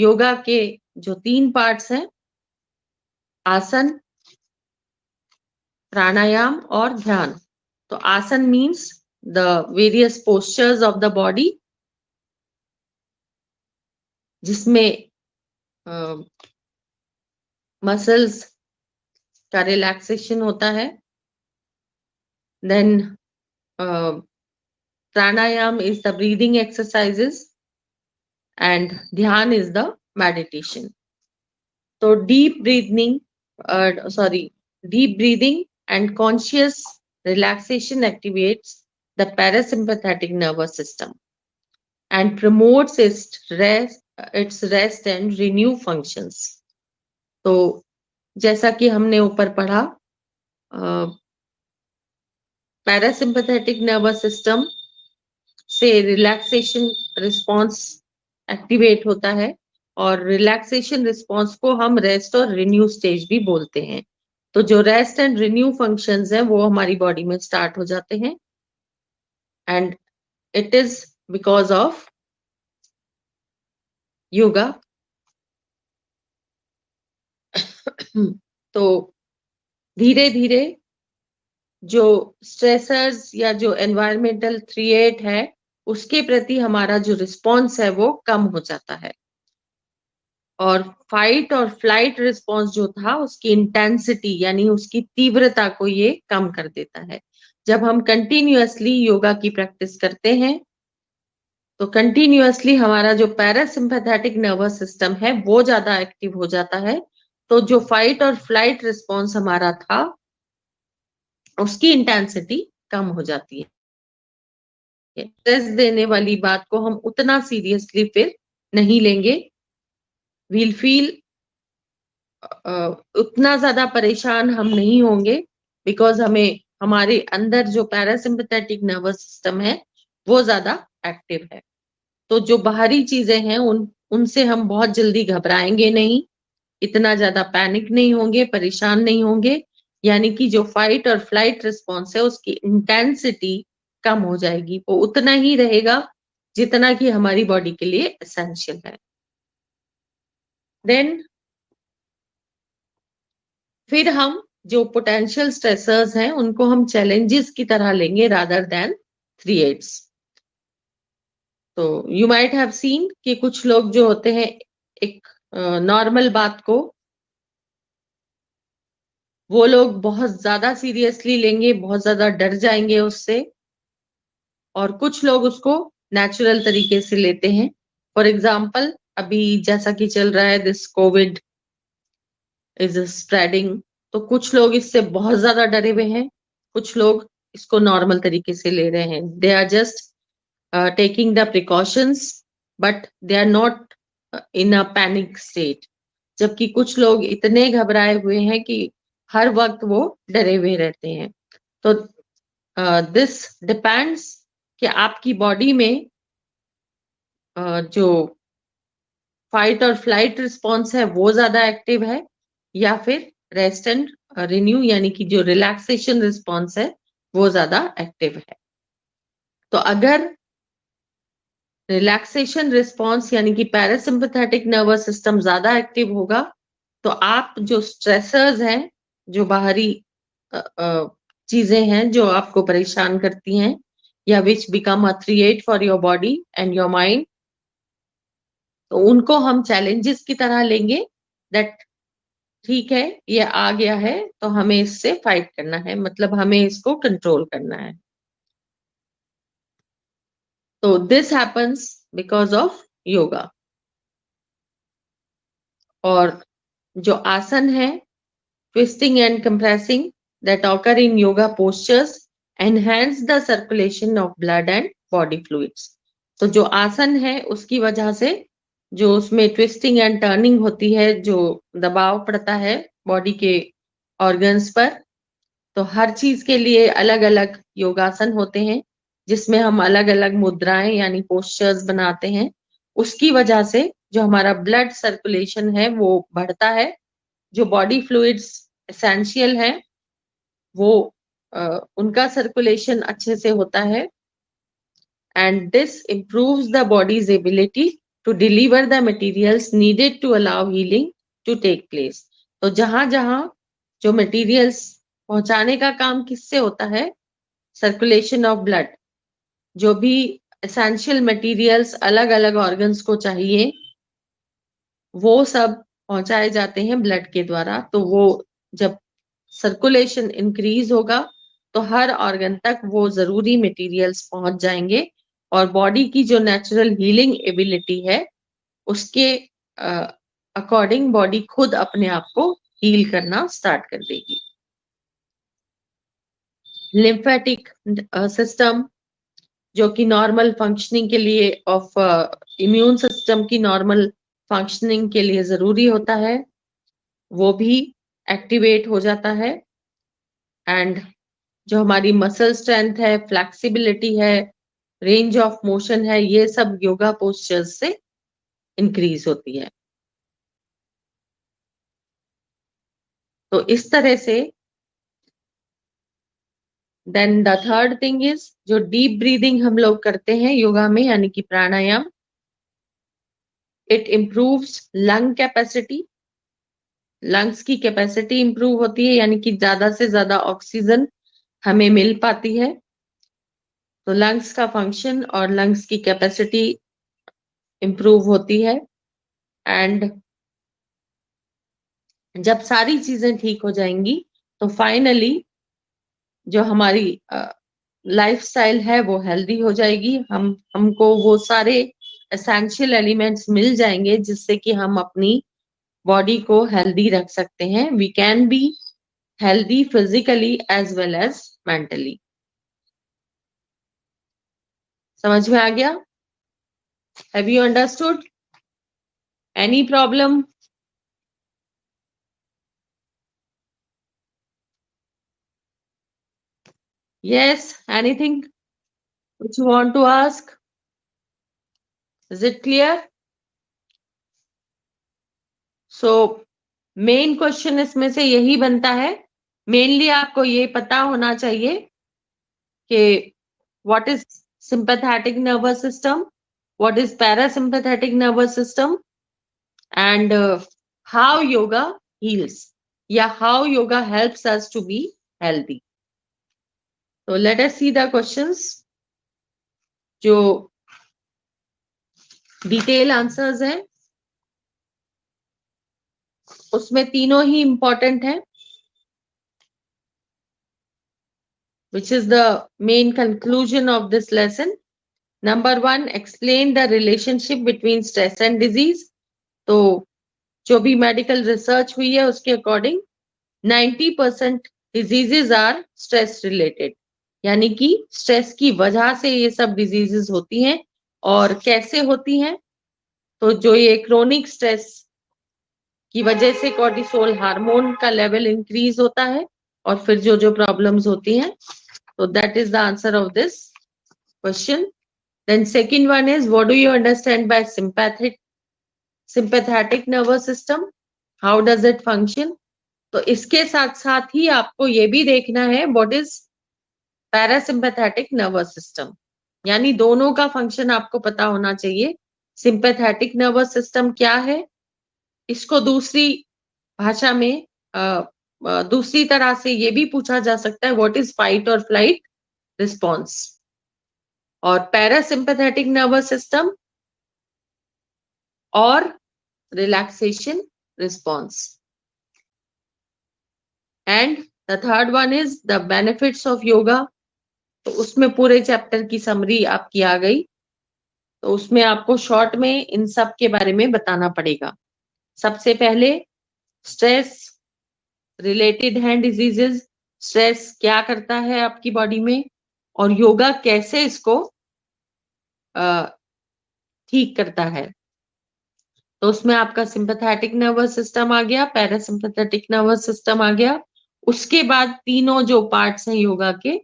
योगा के जो 3 पार्ट्स हैं, आसन, प्राणायाम और ध्यान। तो asana means the various postures of the body, जिसमें मसल्स का रिलैक्सेशन होता है। Then pranayama is the breathing exercises and dhyana is the meditation. तो deep breathing and conscious relaxation activates the parasympathetic nervous system and promotes its rest and renew functions. तो जैसा कि हमने ऊपर पढ़ा, पैरासिम्पैथेटिक नर्वस सिस्टम से रिलैक्सेशन रिस्पॉन्स एक्टिवेट होता है और रिलैक्सेशन रिस्पॉन्स को हम रेस्ट और रिन्यू स्टेज भी बोलते हैं। तो जो रेस्ट एंड रिन्यू फंक्शंस हैं वो हमारी बॉडी में स्टार्ट हो जाते हैं and it is because of yoga. तो धीरे धीरे जो स्ट्रेसर्स या जो एनवायरमेंटल थ्रेट है उसके प्रति हमारा जो रिस्पॉन्स है वो कम हो जाता है और फाइट और फ्लाइट रिस्पॉन्स जो था उसकी इंटेंसिटी यानी उसकी तीव्रता को ये कम कर देता है। जब हम कंटिन्यूअसली योगा की प्रैक्टिस करते हैं तो कंटिन्यूअसली हमारा जो पैरासिम्पैथेटिक नर्वस सिस्टम है वो ज्यादा एक्टिव हो जाता है। तो जो फाइट और फ्लाइट रिस्पॉन्स हमारा था उसकी इंटेंसिटी कम हो जाती है। स्ट्रेस देने वाली बात को हम उतना सीरियसली फिर नहीं लेंगे। वील फील उतना ज्यादा परेशान हम नहीं होंगे बिकॉज हमें हमारे अंदर जो पैरासिम्पैथेटिक नर्वस सिस्टम है वो ज्यादा एक्टिव है। तो जो बाहरी चीजें हैं उनसे हम बहुत जल्दी घबराएंगे नहीं, इतना ज्यादा पैनिक नहीं होंगे, परेशान नहीं होंगे। यानी कि जो फाइट और फ्लाइट रिस्पॉन्स है उसकी इंटेंसिटी कम हो जाएगी, वो उतना ही रहेगा जितना कि हमारी बॉडी के लिए एसेंशियल है। देन फिर हम जो पोटेंशियल स्ट्रेसर्स हैं उनको हम चैलेंजेस की तरह लेंगे रादर देन थ्रेट्स। तो यू माइट हैव सीन कि कुछ लोग जो होते हैं एक नॉर्मल बात को वो लोग बहुत ज्यादा सीरियसली लेंगे, बहुत ज्यादा डर जाएंगे उससे, और कुछ लोग उसको नेचुरल तरीके से लेते हैं। फॉर एग्जाम्पल अभी जैसा कि चल रहा है दिस कोविड इज स्प्रेडिंग, तो कुछ लोग इससे बहुत ज्यादा डरे हुए हैं, कुछ लोग इसको नॉर्मल तरीके से ले रहे हैं। They are just taking the precautions but they are not in a panic state. जबकि कुछ लोग इतने घबराए हुए हैं कि हर वक्त वो डरे हुए रहते हैं। तो दिस डिपेंड्स कि आपकी बॉडी में जो फाइट और फ्लाइट रिस्पॉन्स है वो ज्यादा एक्टिव है या फिर रेस्ट एंड रिन्यू यानी कि जो रिलैक्सेशन रिस्पॉन्स है वो ज्यादा एक्टिव है। तो अगर रिलैक्सेशन रिस्पॉन्स यानी कि पैरासिम्पैथेटिक नर्वस सिस्टम ज्यादा एक्टिव होगा तो आप जो स्ट्रेसर्स हैं, जो बाहरी चीजें हैं जो आपको परेशान करती हैं या विच become a threat for your body and your mind, तो उनको हम चैलेंजेस की तरह लेंगे। दैट ठीक है, ये आ गया है तो हमें इससे फाइट करना है, मतलब हमें इसको कंट्रोल करना है। तो this happens because of yoga. और जो आसन है twisting and compressing that occur in yoga postures enhance the circulation of blood and body fluids. तो जो आसन है उसकी वजह से जो उसमें ट्विस्टिंग एंड टर्निंग होती है, जो दबाव पड़ता है बॉडी के ऑर्गन्स पर, तो हर चीज के लिए अलग अलग योगासन होते हैं जिसमें हम अलग अलग मुद्राएं यानी पोस्चर्स बनाते हैं। उसकी वजह से जो हमारा ब्लड सर्कुलेशन है वो बढ़ता है, जो बॉडी फ्लूइड्स एसेंशियल है वो उनका सर्कुलेशन अच्छे से होता है and this improves the bodies ability to deliver the materials needed to allow healing to take place. तो जहां जहां जो मटेरियल्स पहुंचाने का काम किससे होता है? Circulation of blood. जो भी एसेंशियल मटेरियल्स अलग अलग ऑर्गन्स को चाहिए वो सब पहुंचाए जाते हैं ब्लड के द्वारा. तो वो जब सर्कुलेशन इंक्रीज होगा तो हर ऑर्गन तक वो जरूरी मटेरियल्स पहुंच जाएंगे और बॉडी की जो नेचुरल हीलिंग एबिलिटी है उसके अकॉर्डिंग बॉडी खुद अपने आप को हील करना स्टार्ट कर देगी. लिम्फेटिक सिस्टम जो कि नॉर्मल फंक्शनिंग के लिए ऑफ इम्यून सिस्टम की नॉर्मल फंक्शनिंग के लिए जरूरी होता है वो भी एक्टिवेट हो जाता है. एंड जो हमारी मसल स्ट्रेंथ है, फ्लेक्सिबिलिटी है, रेंज ऑफ मोशन है, ये सब योगा पोस्चर्स से इंक्रीज होती है. तो इस तरह से then the third thing is जो डीप ब्रीदिंग हम लोग करते हैं योगा में यानी कि pranayama. It improves lung capacity. Lungs की कैपेसिटी इंप्रूव होती है यानी कि ज्यादा से ज्यादा ऑक्सीजन हमें मिल पाती है. तो लंग्स का फंक्शन और लंग्स की कैपेसिटी इंप्रूव होती है. एंड जब सारी चीजें ठीक हो जाएंगी तो फाइनली जो हमारी लाइफस्टाइल है वो हेल्दी हो जाएगी. हमको वो सारे एसेंशियल एलिमेंट्स मिल जाएंगे जिससे कि हम अपनी बॉडी को हेल्दी रख सकते हैं. We can be healthy physically as well as mentally. समझ में आ गया? Have you understood? Any problem? Yes, anything which you want to ask? Is it clear? So main question इसमें से यही बनता है. मेनली आपको ये पता होना चाहिए कि what is sympathetic nervous system, what is parasympathetic nervous system, and how yoga heals या how yoga helps us to be healthy. So let us see the questions. जो डिटेल आंसर्स हैं उसमें तीनों ही इंपॉर्टेंट है. Which is the main conclusion of this lesson. Number 1, explain the relationship between stress and disease. तो जो भी medical research हुई है उसके according 90% diseases are stress related यानी कि स्ट्रेस की वजह से ये सब डिजीजेस होती हैं. और कैसे होती हैं? तो जो ये क्रोनिक स्ट्रेस की वजह से कॉर्टिसोल हार्मोन का लेवल इंक्रीज होता है और फिर जो जो प्रॉब्लम्स होती हैं. So that is the answer of this question. Then second one is what do you understand by sympathetic nervous system? How does it function? तो इसके साथ साथ ही आपको ये भी देखना है what is parasympathetic nervous system. यानी दोनों का फंक्शन आपको पता होना चाहिए. सिंपैथेटिक नर्वस सिस्टम क्या है? इसको दूसरी भाषा में दूसरी तरह से ये भी पूछा जा सकता है व्हाट इज फाइट और फ्लाइट रिस्पॉन्स. और पैरासिम्पैथेटिक नर्वस सिस्टम और relaxation response. And the third one is the benefits of yoga. तो उसमें पूरे चैप्टर की समरी आपकी आ गई. तो उसमें आपको शॉर्ट में इन सब के बारे में बताना पड़ेगा. सबसे पहले स्ट्रेस रिलेटेड हैं डिजीजेस. स्ट्रेस क्या करता है आपकी बॉडी में और योगा कैसे इसको ठीक करता है. तो उसमें आपका सिंपैथेटिक नर्वस सिस्टम आ गया, पैरासिम्पैथेटिक नर्वस सिस्टम आ गया. उसके बाद तीनों जो पार्ट्स हैं योगा के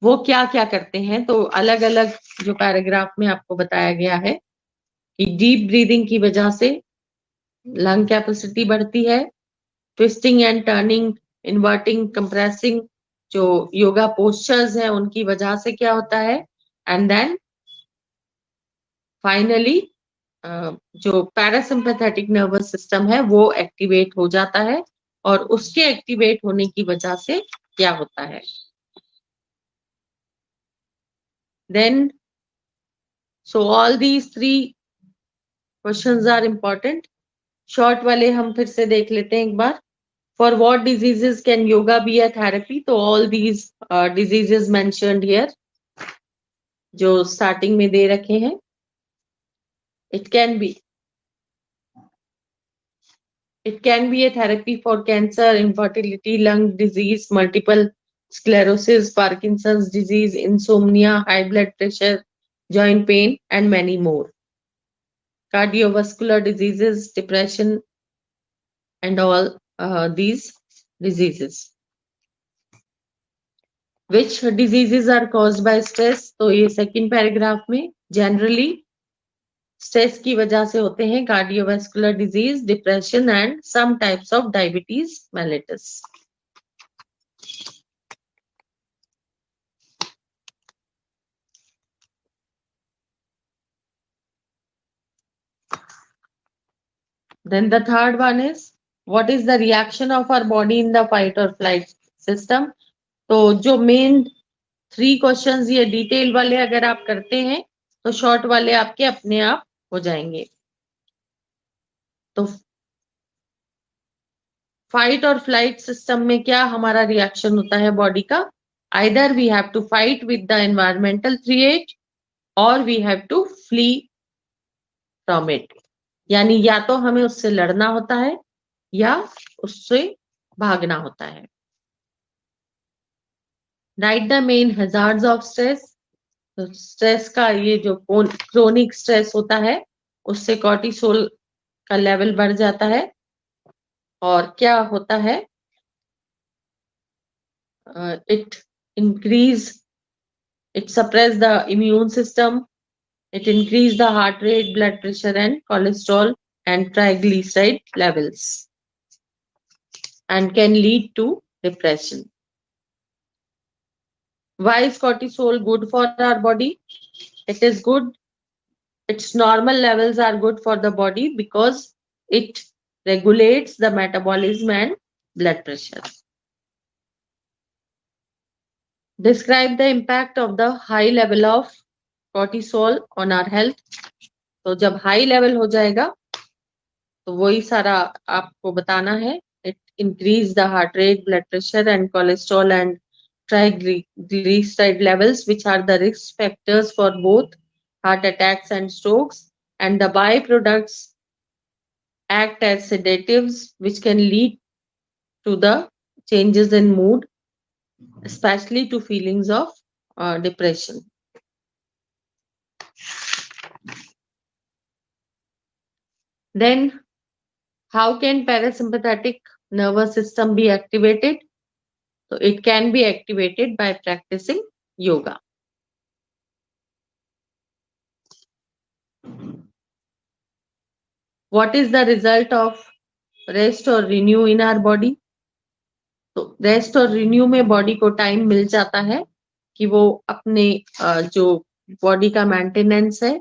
वो क्या क्या करते हैं. तो अलग अलग जो पैराग्राफ में आपको बताया गया है कि डीप ब्रीदिंग की वजह से लंग कैपेसिटी बढ़ती है. Twisting and turning, inverting, compressing जो योगा पोस्चर्स हैं उनकी वजह से क्या होता है. एंड देन फाइनली जो पैरासिम्पैथेटिक नर्वस सिस्टम है वो एक्टिवेट हो जाता है, और उसके एक्टिवेट होने की वजह से क्या होता है। Then so all these 3 questions are important. Short वाले हम फिर से देख लेते हैं एक बार। For what diseases can yoga be a therapy? तो all these diseases mentioned here, जो स्टार्टिंग में दे रखे हैं। It can be a therapy for cancer, infertility, lung disease, multiple sclerosis, Parkinson's disease, insomnia, high blood pressure, joint pain, and many more. Cardiovascular diseases, depression, and all these diseases. Which diseases are caused by stress? तो ये second paragraph में generally stress की वजह से होते हैं cardiovascular disease, depression and some types of diabetes mellitus. Then the third one is, what is the reaction of our body in the fight or flight system? तो जो main 3 questions ये detail वाले अगर आप करते हैं तो शॉर्ट वाले आपके अपने आप हो जाएंगे। तो फाइट और फ्लाइट सिस्टम में क्या हमारा रिएक्शन होता है बॉडी का? Either we have to fight with the environmental threat और we have to flee from it. यानी या तो हमें उससे लड़ना होता है या उससे भागना होता है। Right the main hazards of stress. तो स्ट्रेस का ये जो क्रोनिक स्ट्रेस होता है उससे कॉर्टिसोल का लेवल बढ़ जाता है, और क्या होता है, it increase it suppress the immune system, it increase the heart rate, blood pressure, and cholesterol and triglyceride levels, and can lead to depression. Why is cortisol good for our body? It is good. Its normal levels are good for the body because it regulates the metabolism and blood pressure. Describe the impact of the high level of cortisol on our health. तो जब high level हो जाएगा तो वही सारा आपको बताना है। It increase the heart rate, blood pressure and cholesterol and triglyceride levels, which are the risk factors for both heart attacks and strokes, and the byproducts act as sedatives, which can lead to the changes in mood, especially to feelings of depression. Then how can parasympathetic nervous system be activated? So it can be activated by practicing yoga. What is the result of rest or renew in our body? तो rest और renew में body को time मिल जाता है कि वो अपने जो बॉडी का मेंटेनेंस है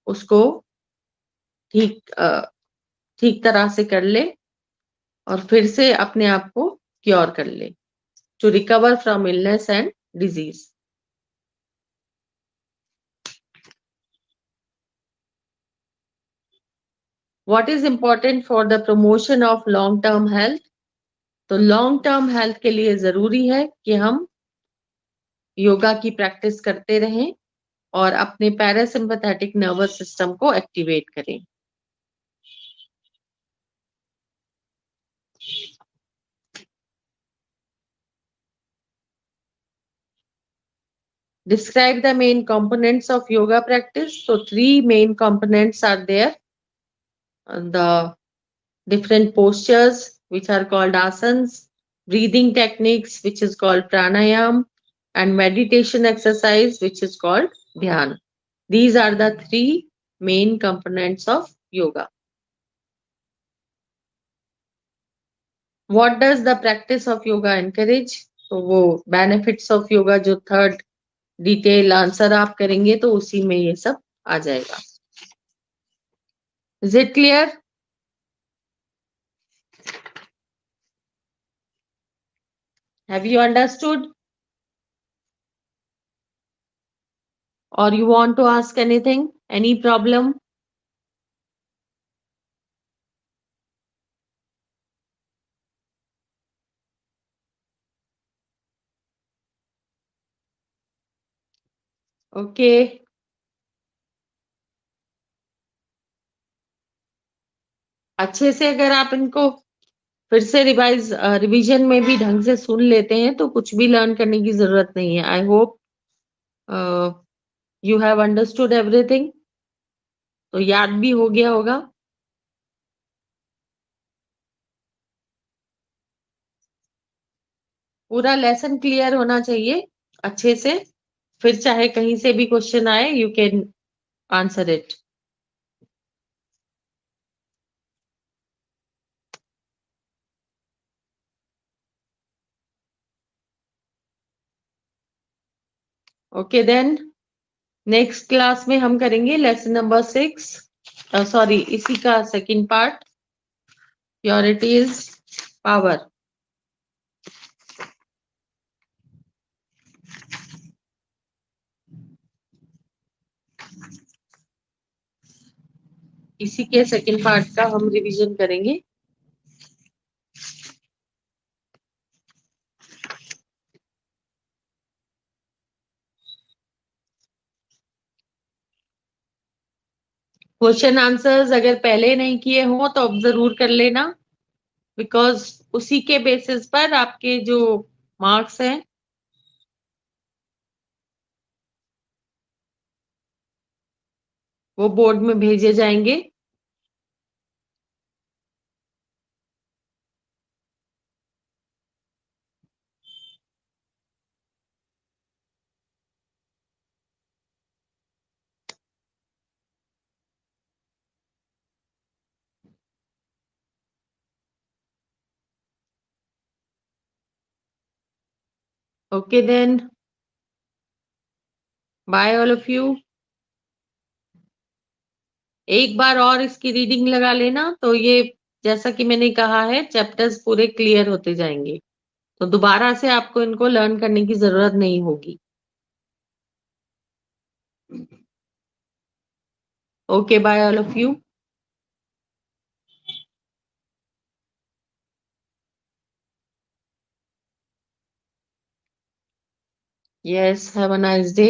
उसको ठीक ठीक तरह से कर ले और फिर से अपने आप को क्योर कर ले, to recover from illness and disease. What is important for the promotion of long term health? तो लॉन्ग टर्म हेल्थ के लिए जरूरी है कि हम योगा की प्रैक्टिस करते रहें और अपने पैरासिम्पैथेटिक नर्वस सिस्टम को एक्टिवेट करें। Describe the main components of yoga practice. So 3 main components are there. The different postures, which are called asanas, breathing techniques, which is called pranayam, and meditation exercise, which is called dhyan. These are the 3 main components of yoga. What does the practice of yoga encourage? तो वो benefits of yoga जो third detail answer आप करेंगे तो उसी में ये सब आ जाएगा। Is it clear? Have you understood? Or you want to ask anything? Any problem? Okay. अच्छे से अगर आप इनको फिर से रिवीजन में भी ढंग से सुन लेते हैं तो कुछ भी लर्न करने की जरूरत नहीं है. I hope you have understood everything. तो याद भी हो गया होगा. पूरा लेसन क्लियर होना चाहिए अच्छे से. फिर चाहे कहीं से भी क्वेश्चन आए you can answer it. Okay then next class में हम करेंगे लेसन नंबर 6. सॉरी इसी का second part. Purity is power. इसी के सेकंड पार्ट का हम रिवीजन करेंगे. क्वेश्चन आंसर्स अगर पहले नहीं किए हो तो अब जरूर कर लेना. बिकॉज उसी के बेसिस पर आपके जो मार्क्स हैं वो बोर्ड में भेजे जाएंगे. Okay then bye all of you. एक बार और इसकी रीडिंग लगा लेना तो ये जैसा कि मैंने कहा है चैप्टर्स पूरे क्लियर होते जाएंगे. तो दोबारा से आपको इनको लर्न करने की जरूरत नहीं होगी. Okay bye all of you. Yes have a nice day.